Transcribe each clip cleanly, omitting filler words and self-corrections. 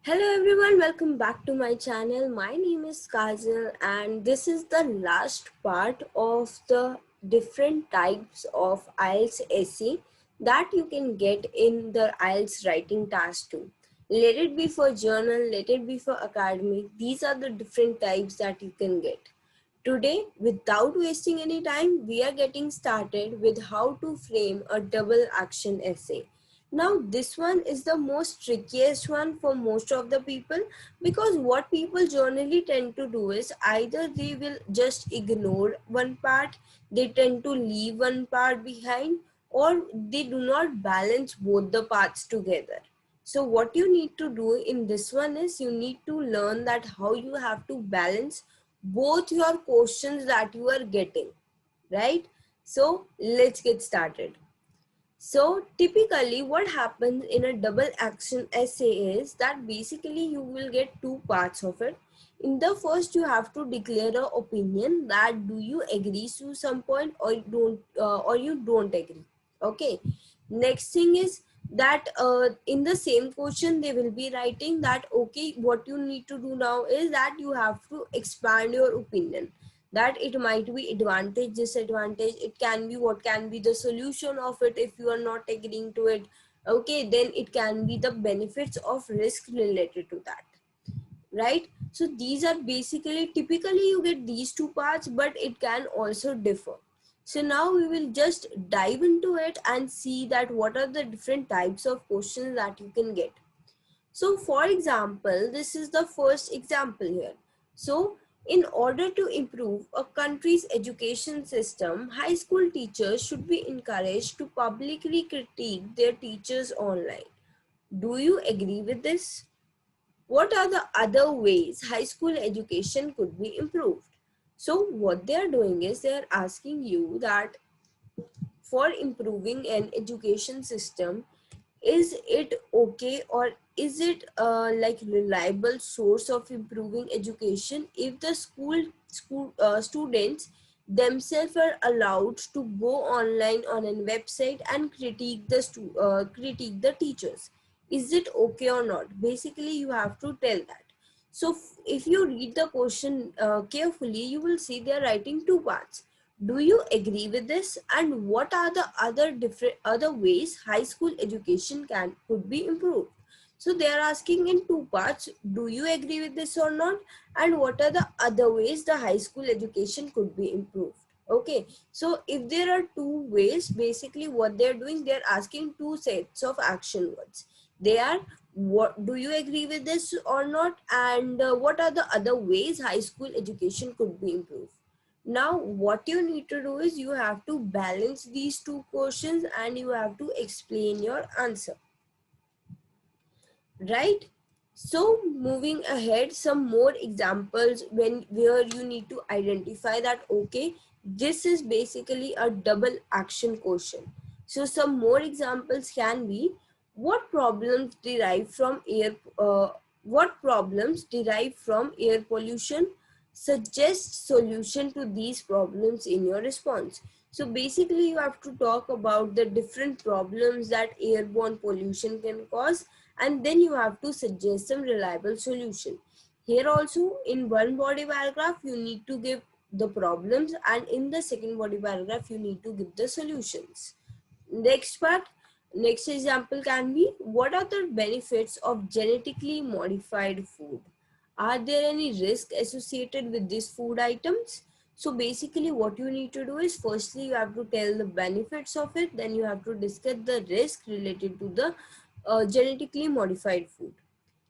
Hello everyone, welcome back to my channel. My name is Kajal and this is the last part of the different types of IELTS essay that you can get in the IELTS writing task 2. Let it be for journal, let it be for academic. These are the different types that you can get. Today, without wasting any time, we are getting started with how to frame a double action essay. Now, this one is the most trickiest one for most of the people because what people generally tend to do is either they will just ignore one part, they tend to leave one part behind, or they do not balance both the parts together. So what you need to do in this one is you need to learn that how you have to balance both your questions that you are getting, right? So let's get started. So typically what happens in a double action essay is that basically you will get two parts of it. In the first, you have to declare an opinion that do you agree to some point or you don't agree. Okay. Next thing is that in the same question they will be writing that okay, what you need to do now is that you have to expand your opinion, that it might be advantage, disadvantage, it can be what can be the solution of it if you are not agreeing to it. Okay, then it can be the benefits of risk related to that, right? So these are basically, typically you get these two parts, but it can also differ. So now we will just dive into it and see that what are the different types of questions that you can get. So for example, this is the first example here. So in order to improve a country's education system, high school teachers should be encouraged to publicly critique their teachers online. Do you agree with this? What are the other ways high school education could be improved? So what they are doing is they are asking you that for improving an education system, is it okay or is it like reliable source of improving education if the school students themselves are allowed to go online on a website and critique the teachers? Is it okay or not? Basically you have to tell that. So if you read the question carefully, you will see they are writing two parts. Do you agree with this? And what are the other ways high school education could be improved? So they are asking in two parts. Do you agree with this or not? And what are the other ways the high school education could be improved? Okay. So if there are two ways, basically what they're doing, they're asking two sets of action words. They are, what do you agree with this or not? And what are the other ways high school education could be improved? Now, what you need to do is you have to balance these two questions and you have to explain your answer, right? So moving ahead, some more examples where you need to identify that, okay, this is basically a double action question. So some more examples can be, what problems derive from air pollution? Suggest solution to these problems in your response. So basically you have to talk about the different problems that airborne pollution can cause, and then you have to suggest some reliable solution. Here also in one body paragraph you need to give the problems, and in the second body paragraph you need to give the solutions. Next example can be, what are the benefits of genetically modified food? Are there any risk associated with these food items? So basically what you need to do is, firstly you have to tell the benefits of it, then you have to discuss the risk related to the genetically modified food.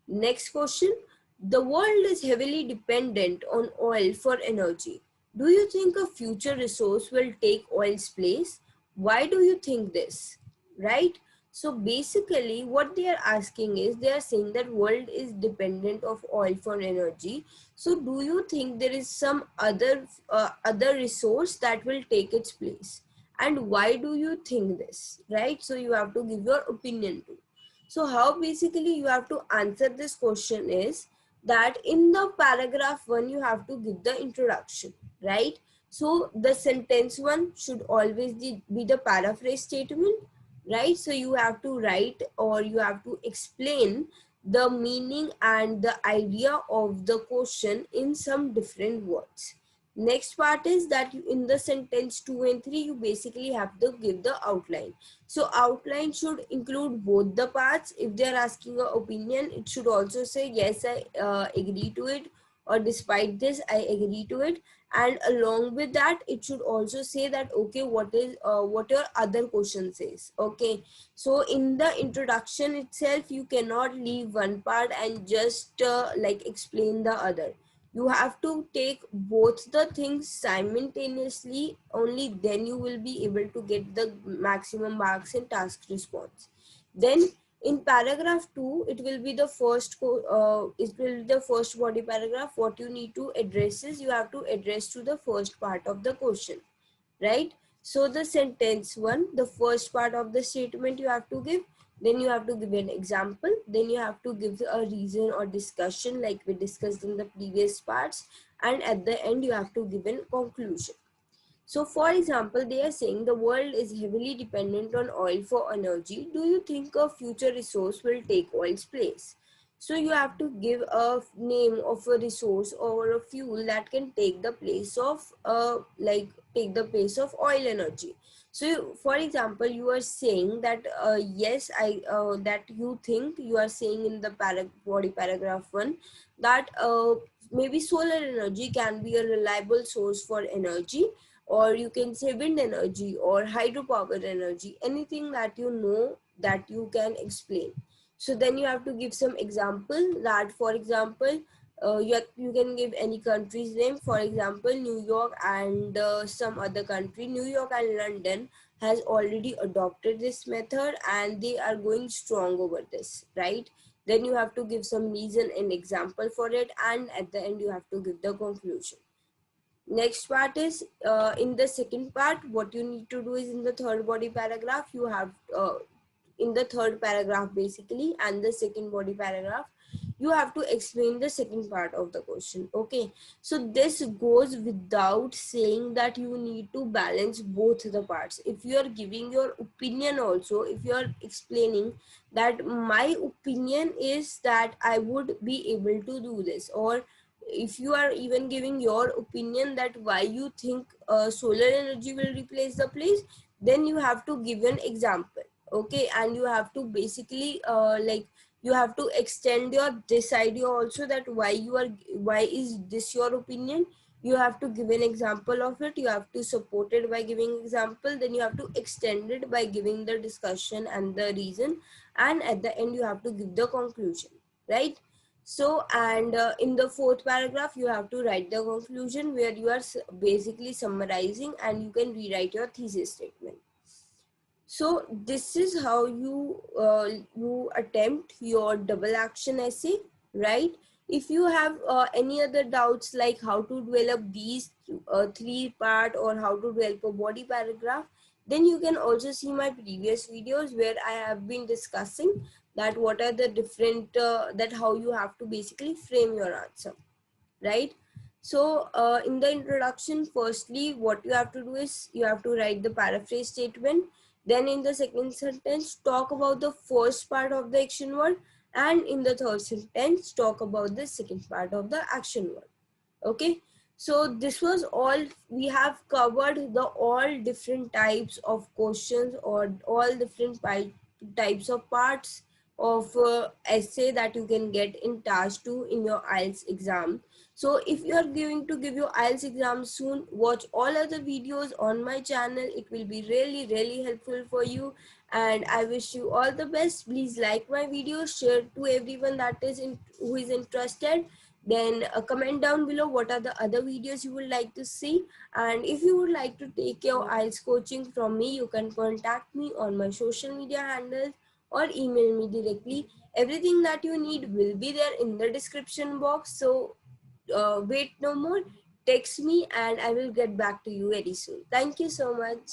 Next question, the world is heavily dependent on oil for energy. Do you think a future resource will take oil's place? Why do you think this? Right? So basically what they are asking is, they are saying that world is dependent of oil for energy. So do you think there is some other resource that will take its place? And why do you think this? Right? So you have to give your opinion too. So how basically you have to answer this question is that in the paragraph 1 you have to give the introduction, right? So the sentence 1 should always be the paraphrase statement, right? So you have to write or you have to explain the meaning and the idea of the question in some different words. Next part is that you, in the sentence 2 and 3, you basically have to give the outline. So outline should include both the parts. If they are asking an opinion, it should also say yes, I agree to it, or despite this I agree to it. And along with that, it should also say that okay, what your other question says. Okay, so in the introduction itself, you cannot leave one part and just like explain the other. You have to take both the things simultaneously, only then you will be able to get the maximum marks in task response. Then in paragraph 2, it will be the it will be the first body paragraph. What you need to address is, you have to address to the first part of the question, right? So the sentence 1, the first part of the statement you have to give, then you have to give an example, then you have to give a reason or discussion like we discussed in the previous parts, and at the end you have to give a conclusion. So, for example, they are saying the world is heavily dependent on oil for energy. Do you think a future resource will take oil's place? So, you have to give a name of a resource or a fuel that can take the place of oil energy. So, for example, you are saying that yes, that you think, you are saying in the body paragraph 1 that maybe solar energy can be a reliable source for energy, or you can say wind energy or hydropower energy, anything that you know that you can explain. So then you have to give some example, that for example, you can give any country's name, for example New York and some other country. New York and London has already adopted this method and they are going strong over this, right? Then you have to give some reason and example for it, and at the end you have to give the conclusion. Next part is in the second part, what you need to do is in the third body paragraph, you have in the third paragraph basically and the second body paragraph, you have to explain the second part of the question. Okay, so this goes without saying that you need to balance both the parts. If you are giving your opinion also, if you are explaining that my opinion is that I would be able to do this, or if you are even giving your opinion that why you think solar energy will replace the place, then you have to give an example. Okay, and you have to basically you have to extend your this idea also, that why is this your opinion. You have to give an example of it, you have to support it by giving example, then you have to extend it by giving the discussion and the reason, and at the end you have to give the conclusion, right? So, and in the fourth paragraph, you have to write the conclusion where you are basically summarizing, and you can rewrite your thesis statement. So this is how you attempt your double action essay, right? If you have any other doubts like how to develop these three part or how to develop a body paragraph, then you can also see my previous videos where I have been discussing that what are the different that how you have to basically frame your answer, right? So in the introduction, firstly what you have to do is you have to write the paraphrase statement. Then in the second sentence, talk about the first part of the action word, and in the third sentence, talk about the second part of the action word. Okay, so this was all. We have covered the all different types of questions or all different types of parts of essay that you can get in task 2 in your IELTS exam. So if you are going to give your IELTS exam soon, watch all other videos on my channel. It will be really helpful for you, and I wish you all the best. Please like my video, share to everyone that is who is interested. Then comment down below what are the other videos you would like to see, and if you would like to take your IELTS coaching from me, you can contact me on my social media handles or email me directly. Everything that you need will be there in the description box. So wait no more, text me and I will get back to you very soon. Thank you so much.